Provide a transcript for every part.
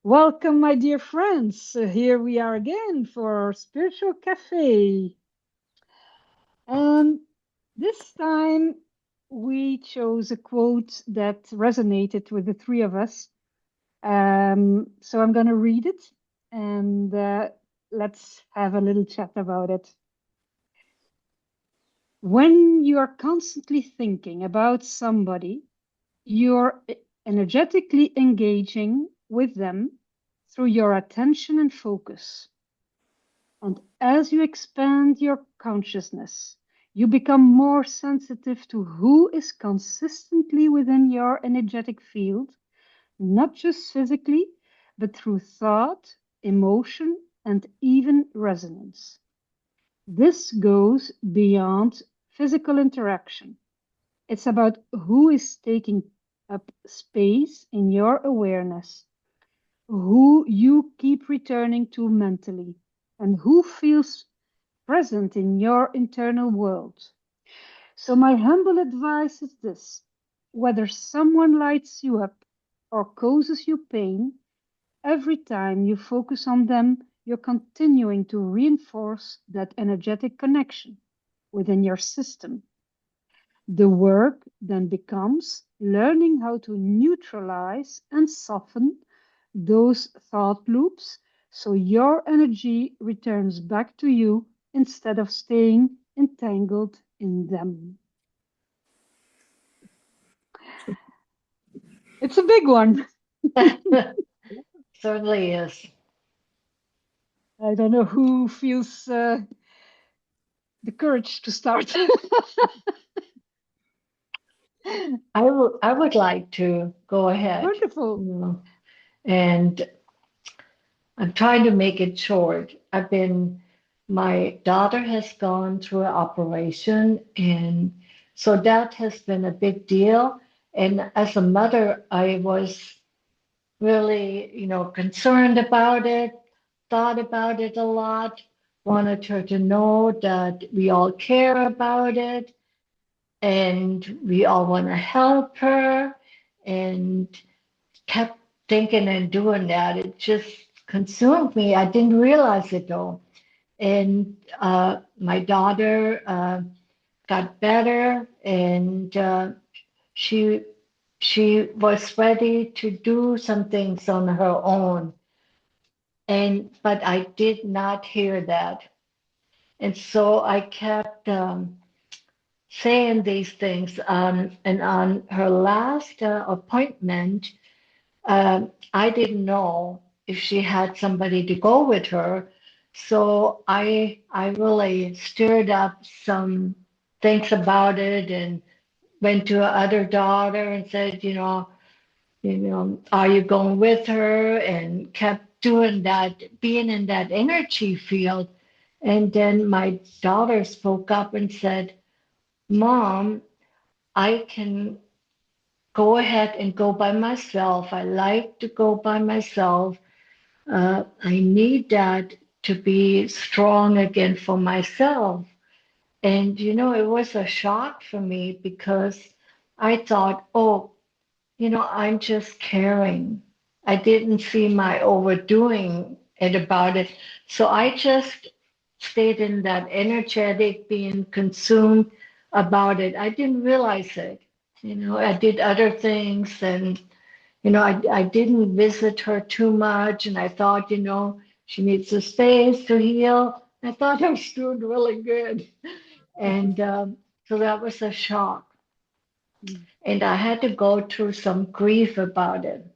Welcome, my dear friends. Here we are again for our spiritual cafe. And this time we chose a quote that resonated with the three of us. So I'm going to read it and let's have a little chat about it. When you are constantly thinking about somebody, you're energetically engaging with them through your attention and focus. And as you expand your consciousness, you become more sensitive to who is consistently within your energetic field, not just physically, but through thought, emotion, and even resonance. This goes beyond physical interaction. It's about who is taking up space in your awareness, who you keep returning to mentally, and who feels present in your internal world. So, my humble advice is this: whether someone lights you up or causes you pain, every time you focus on them, you're continuing to reinforce that energetic connection within your system. The work then becomes learning how to neutralize and soften those thought loops so your energy returns back to you instead of staying entangled in them. It's a big one. Certainly is. I don't know who feels the courage to start. I would like to go ahead, Wonderful. and I'm trying to make it short. My daughter has gone through an operation, and so that has been a big deal. And as a mother, I was really, concerned about it, thought about it a lot, wanted her to know that we all care about it and we all want to help her, and kept thinking and doing that. It just consumed me. I didn't realize it though. And my daughter got better, and she she was ready to do some things on her own. And but I did not hear that, and so I kept saying these things. And on her last appointment, I didn't know if she had somebody to go with her. So I really stirred up some things about it and went to her other daughter and said, are you going with her? And kept doing that, being in that energy field. And then my daughter spoke up and said, Mom, I can go ahead and go by myself. I like to go by myself. I need that to be strong again for myself. And, it was a shock for me because I thought, oh, I'm just caring. I didn't see my overdoing it about it. So I just stayed in that energetic, being consumed about it. I didn't realize it. I did other things, and, I didn't visit her too much. And I thought, she needs a space to heal. I thought I was doing really good. And so that was a shock. And I had to go through some grief about it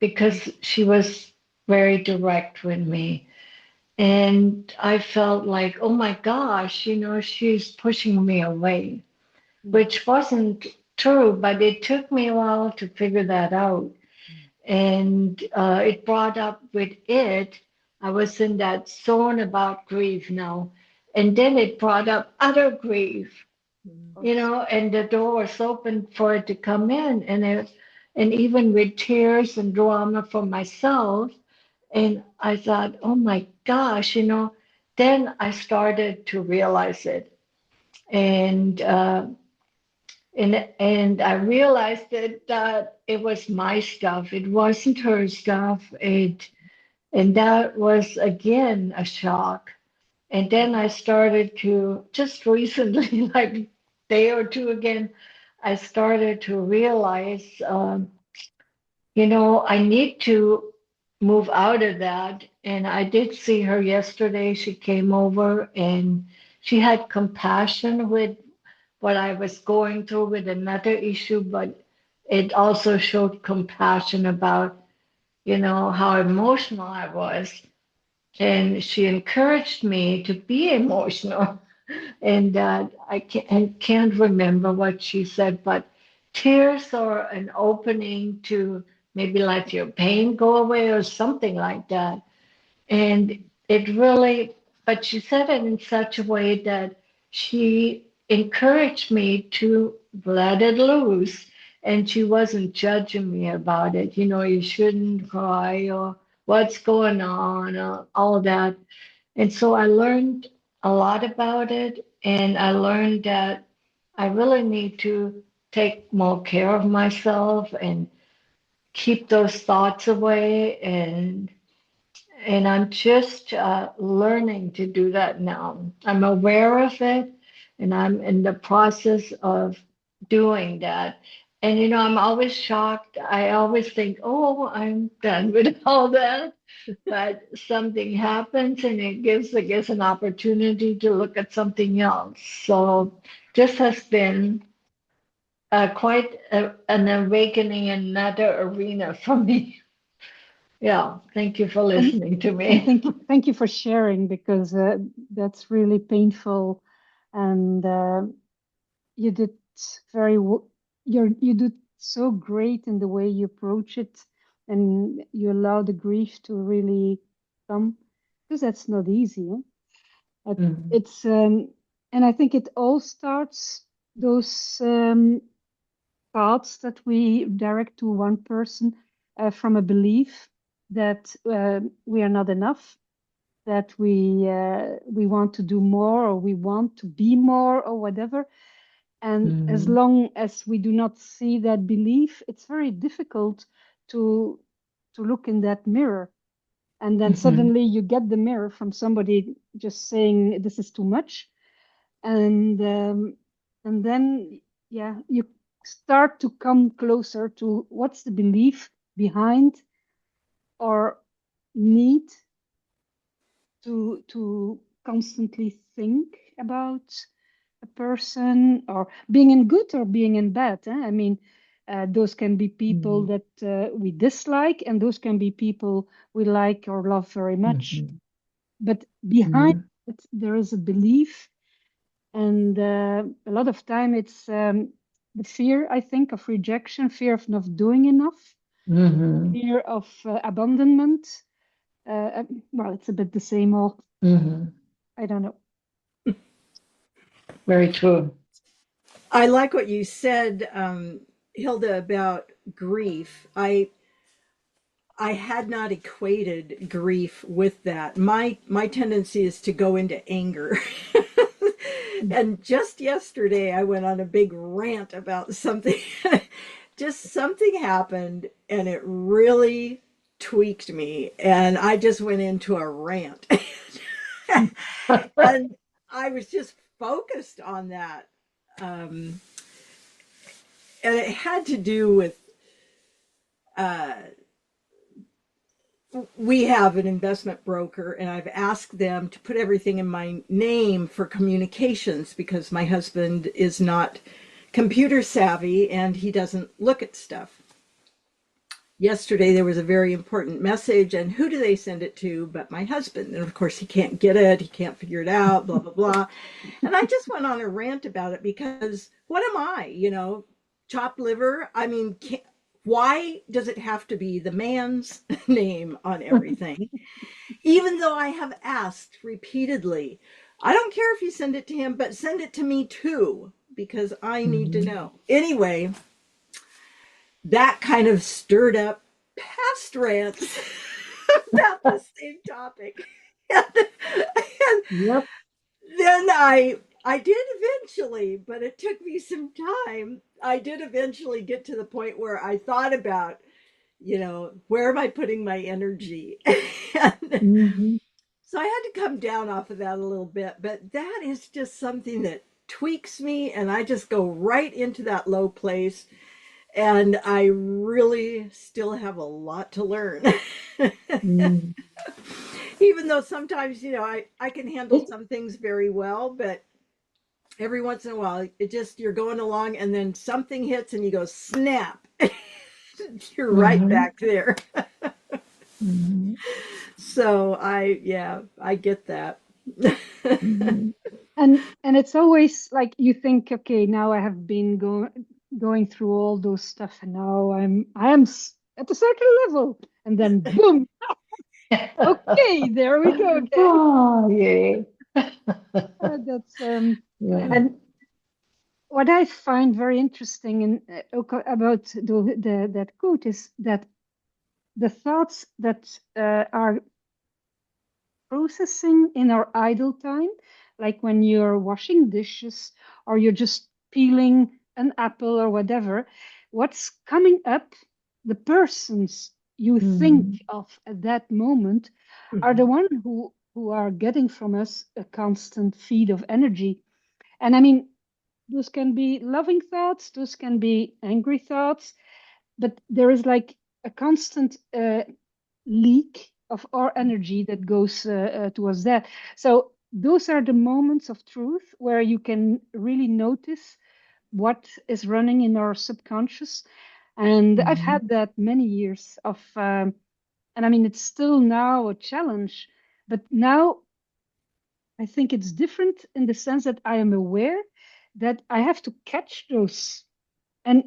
because she was very direct with me. And I felt like, oh my gosh, she's pushing me away, which wasn't true, but it took me a while to figure that out. And it brought up with it, I was in that zone about grief now. And then it brought up other grief, and the door was open for it to come in. And even with tears and drama for myself, and I thought, oh my gosh, then I started to realize it. And And I realized that it was my stuff. It wasn't her stuff. And that was again a shock. And then I started to just recently, like day or two again, I started to realize, I need to move out of that. And I did see her yesterday. She came over and she had compassion with what I was going through with another issue, but it also showed compassion about, how emotional I was. And she encouraged me to be emotional. And I can't remember what she said, but tears are an opening to maybe let your pain go away or something like that. And it really, but she said it in such a way that she encouraged me to let it loose. And she wasn't judging me about it. You shouldn't cry or what's going on or all that. And so I learned a lot about it. And I learned that I really need to take more care of myself and keep those thoughts away and I'm just learning to do that now. I'm aware of it, and I'm in the process of doing that. And I'm always shocked. I always think, oh, I'm done with all that. But something happens, and it gives, I guess, an opportunity to look at something else. So this has been quite an awakening in another arena for me. Yeah, thank you for And listening to and me. thank you for sharing because that's really painful, and you did you did so great in the way you approach it, and you allow the grief to really come because that's not easy. Eh? Mhm. It's and I think it all starts those thoughts that we direct to one person from a belief that we are not enough, that we want to do more or we want to be more or whatever. And as Mhm. long as we do not see that belief, it's very difficult to look in that mirror. And then Mhm. suddenly you get the mirror from somebody just saying this is too much, and then yeah, you start to come closer to what's the belief behind or need to constantly think about a person or being in good or being in bad. Eh? I mean, those can be people Mhm. that we dislike, and those can be people we like or love very much. Mhm. But behind Mhm. it, there is a belief, and a lot of time it's the fear, I think, of rejection, fear of not doing enough, Mhm. fear of abandonment. Well, it's a bit the same all. Mhm. I don't know. Very true. I like what you said, Hilda, about grief. I had not equated grief with that. My tendency is to go into anger. And just yesterday I went on a big rant about something. Just something happened and it really tweaked me and I just went into a rant. And I was just focused on that. Um, and it had to do with uh, we have an investment broker and I've asked them to put everything in my name for communications because my husband is not computer savvy and he doesn't look at stuff. Yesterday there was a very important message and who do they send it to but my husband, and of course he can't get it, he can't figure it out, blah blah blah. And I just went on a rant about it because what am I, chopped liver? I mean, why does it have to be the man's name on everything? Even though I have asked repeatedly, I don't care if you send it to him, but send it to me too, because I need to Mhm. know. Anyway, that kind of stirred up past rants about the same topic. And Yep. then I I did eventually, but it took me some time. I did eventually get to the point where I thought about, where am I putting my energy? And Mm-hmm. so I had to come down off of that a little bit, but that is just something that tweaks me, and I just go right into that low place. And I really still have a lot to learn. Mm. Even though sometimes, I can handle It, some things very well, but every once in a while, it just, you're going along and then something hits and you go snap. You're right mm-hmm. back there. Mm-hmm. So I get that. Mm-hmm. And it's always like you think, okay, now I have been going through all those stuff, and now I am at a certain level, and then boom, okay, there we go again. Oh, yay. That's Yeah. and what I find very interesting in about that quote is that the thoughts that are processing in our idle time, like when you're washing dishes or you're just peeling an apple or whatever, what's coming up, the persons you think Mm-hmm. of at that moment are the Mhm. one who are getting from us a constant feed of energy. And I mean, those can be loving thoughts, those can be angry thoughts, but there is like a constant leak of our energy that goes towards that. So those are the moments of truth where you can really notice what is running in our subconscious. And I've Mm-hmm. had that many years of, and I mean, it's still now a challenge, but now I think it's different in the sense that I am aware that I have to catch those. And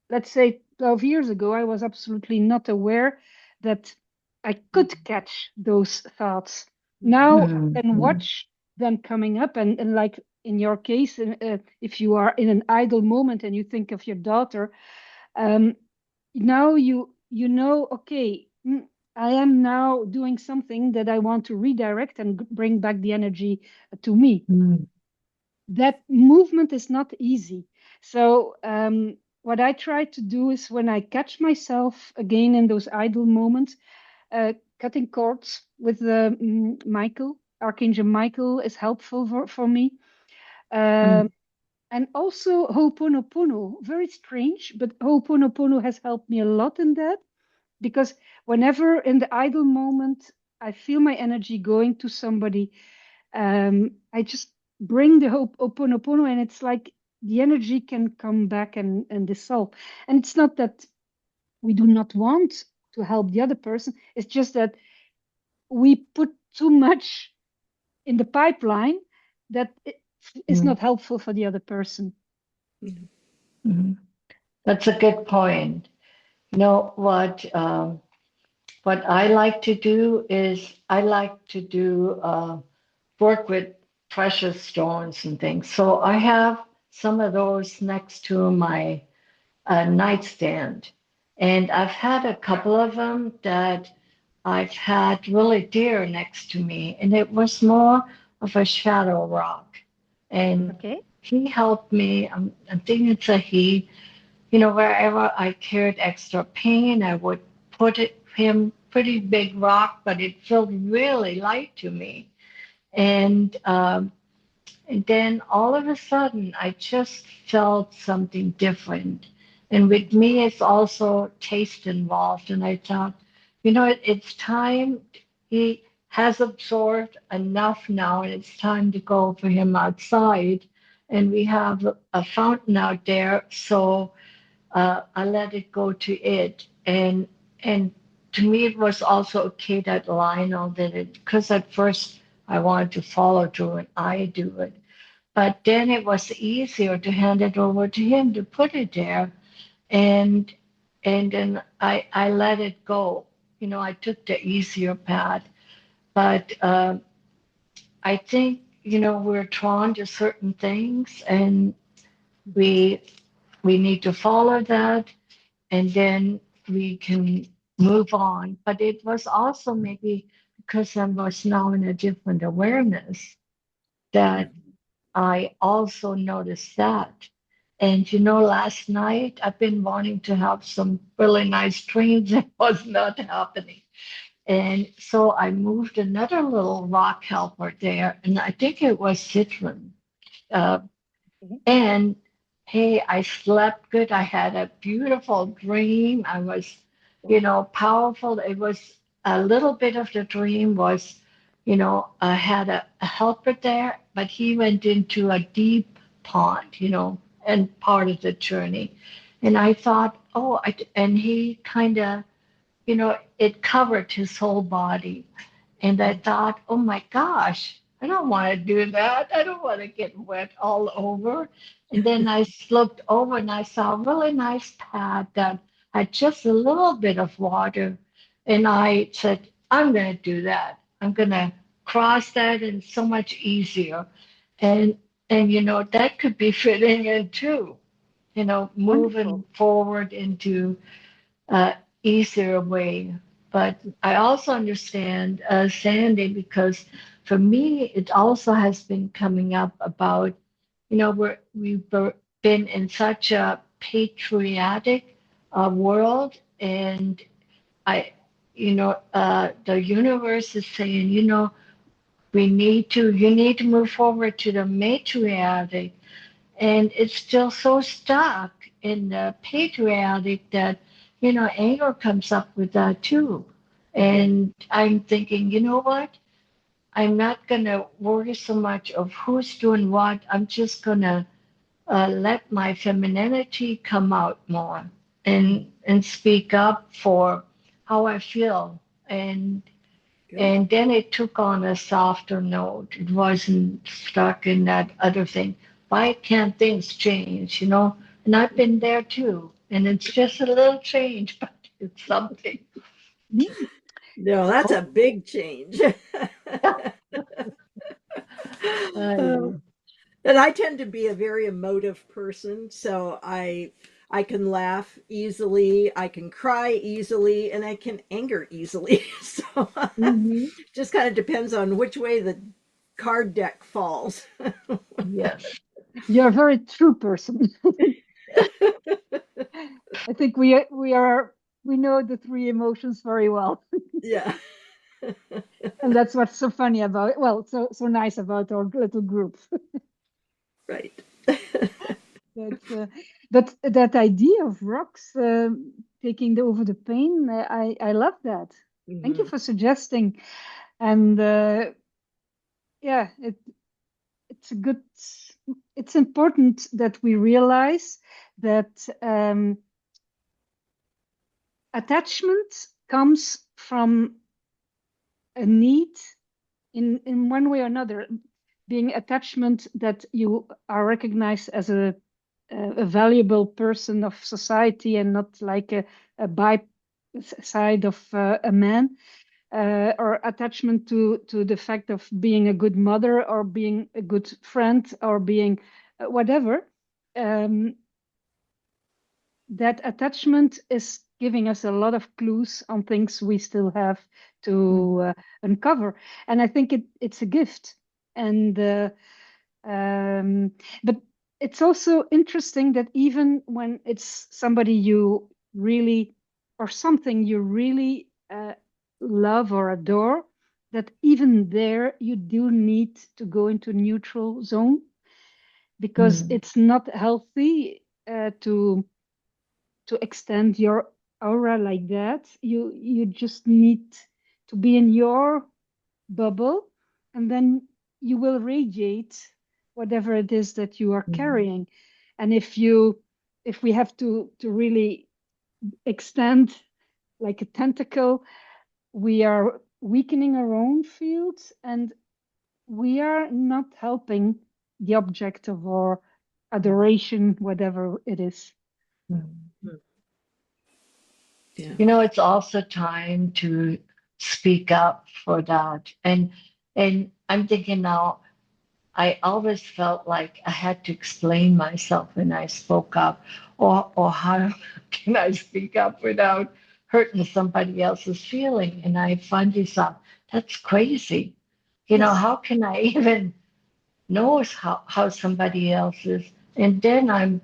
let's say 12 years ago, I was absolutely not aware that I could catch those thoughts. Now I can Mm-hmm. watch them coming up, and like in your case, if you are in an idle moment and you think of your daughter, um, now you know, okay, I am now doing something that I want to redirect and bring back the energy to me. Mm-hmm. That movement is not easy. So what I try to do is when I catch myself again in those idle moments, cutting cords with Michael, Archangel Michael is helpful for me. Um, and also Ho'oponopono, very strange, but Ho'oponopono has helped me a lot in that because whenever in the idle moment I feel my energy going to somebody, I just bring the hope Ho'oponopono, and it's like the energy can come back and dissolve. And it's not that we do not want to help the other person, it's just that we put too much in the pipeline that it is Mm-hmm. not helpful for the other person. Mm-hmm. That's a good point. You know what I like to do is I like to do work with precious stones and things. So I have some of those next to my nightstand, and I've had a couple of them that I've had really dear next to me, and it was more of a shadow rock, and Okay. he helped me. I think it's a he. You know, wherever I carried extra pain, I would put it him pretty big rock, but it felt really light to me. And then all of a sudden, I just felt something different. And with me, it's also taste involved. And I thought, it's time. He has absorbed enough now, and it's time to go for him outside. And we have a fountain out there, so I let it go to it. And to me, it was also okay that Lionel did it, because at first I wanted to follow through and I do it. But then it was easier to hand it over to him to put it there, and and then I let it go. I took the easier path. But I think we're drawn to certain things, and we we need to follow that, and then we can move on. But it was also maybe because I was now in a different awareness that Mhm. I also noticed that. And you know, last night I've been wanting to have some really nice dreams. It was not happening. And so I moved another little rock helper there, and I think it was citron. Uh, Mhm. and hey, I slept good. I had a beautiful dream. I was, powerful. It was a little bit of the dream was, I had a helper there, but he went into a deep pond, and part of the journey. And I thought, and he kind of, it covered his whole body. And I thought, oh my gosh, I don't want to do that. I don't want to get wet all over. And then I looked over and I saw a really nice pad that had just a little bit of water. And I said, I'm going to do that. I'm going to cross that and it's so much easier. And that could be fitting in too, moving Wonderful. forward into uh, easier way. But I also understand Sandy because for me, it also has been coming up about, been in such a patriotic world, and I, the universe is saying, you need to move forward to the matriarchic, and it's still so stuck in the patriotic that anger comes up with that too. Yeah. And I'm thinking, you know what, I'm not going to worry so much of who's doing what. I'm just going to let my femininity come out more and speak up for how I feel. Good. And then it took on a softer note. It wasn't stuck in that other thing. Why can't things change, And I've been there too. And it's just a little change, but it's something. Mm. No, that's a Oh, big change. I Uh, know. and I tend to be a very emotive person, so I can laugh easily, I can cry easily, and I can anger easily. So Hmm. just kind of depends on which way the card deck falls. Yes. You're a very true person. I think we know the three emotions very well. Yeah. And that's what's so funny about, well, so nice about our little group. Right. That's that idea of rocks taking over the pain. I love that. Thank you Hmm. for suggesting. And yeah, it's a good. It's important that we realize that attachment comes from a need in one way or another, being attachment that you are recognized as a valuable person of society and not like a by side of a man, or attachment to the fact of being a good mother or being a good friend or being whatever. Um, that attachment is giving us a lot of clues on things we still have to uncover, and I think it's a gift. And but it's also interesting that even when it's somebody you really or something you really love or adore, that even there you do need to go into neutral zone, because Mm. it's not healthy to extend your aura like that. You just need to be in your bubble, and then you will radiate whatever it is that you are Mm. carrying. And if we have to really extend like a tentacle, we are weakening our own fields, and we are not helping the object of our adoration, whatever it is. Mm. Yeah. It's also time to speak up for that. And I'm thinking now, I always felt like I had to explain myself when I spoke up, or how can I speak up without hurting somebody else's feeling? And I finally thought, that's crazy. Yes. How can I even knows how somebody else is. And then I'm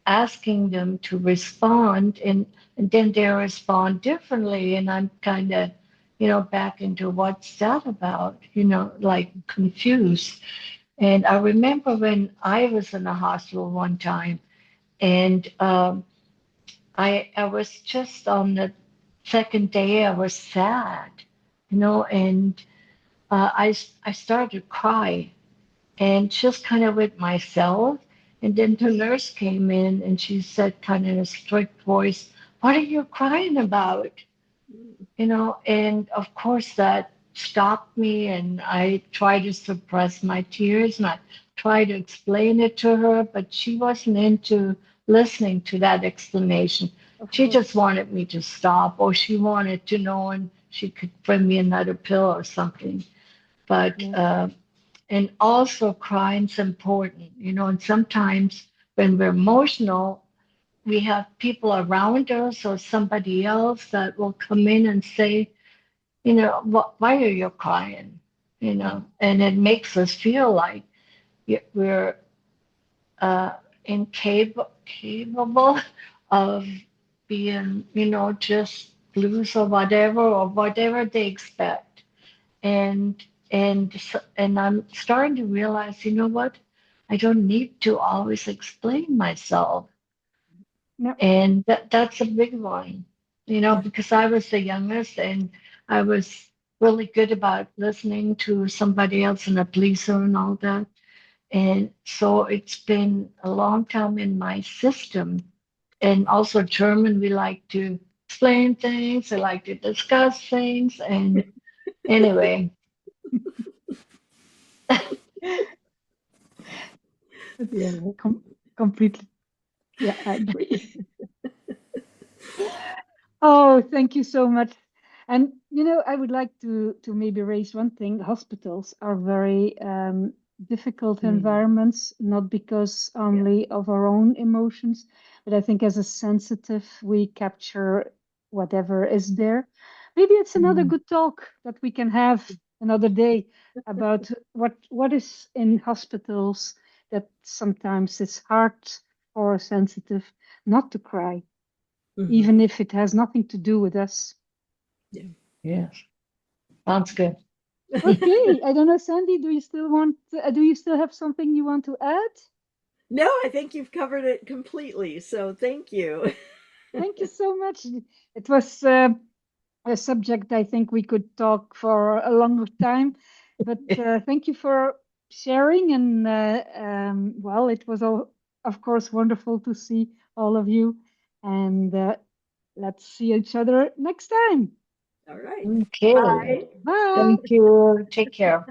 asking them to respond, and then they respond differently. And I'm kind of, back into what's that about, like confused. And I remember when I was in the hospital one time, and I was just on the second day, I was sad, and I started to cry and just kind of with myself. And then the nurse came in and she said, kind of in a strict voice, "What are you crying about?" And of course that stopped me. And I tried to suppress my tears and I tried to explain it to her, but she wasn't into listening to that explanation. Of She course. just wanted me to stop, or she wanted to know and she could bring me another pill or something. But Yeah. and also crying's important, and sometimes when we're emotional, we have people around us or somebody else that will come in and say, why are you crying? And it makes us feel like we're incapable of being, just blues or whatever they expect. And I'm starting to realize, you know what? I don't need to always explain myself. No. And that's a big one, Yeah. because I was the youngest and I was really good about listening to somebody else and a pleaser and all that. And so it's been a long time in my system. And also German, we like to explain things, we like to discuss things. And anyway, Yeah. Completely. Yeah, I agree. Oh, thank you so much. And I would like to maybe raise one thing. Hospitals are very difficult Mm, environments, not because yeah. only of our own emotions, but I think as a sensitive, we capture whatever is there. Maybe it's another mm, good talk that we can have another day about what is in hospitals that sometimes it's hard for a sensitive not to cry Hmm. even if it has nothing to do with us. Yeah. yes, sounds good. Okay, I don't know, Sandy, do you still have something you want to add? No, I think you've covered it completely. So thank you. Thank you so much. It was a subject I think we could talk for a longer time, but thank you for sharing. And well, it was of course, wonderful to see all of you. And let's see each other next time. All right. Okay. Bye. Bye. Thank you. Take care.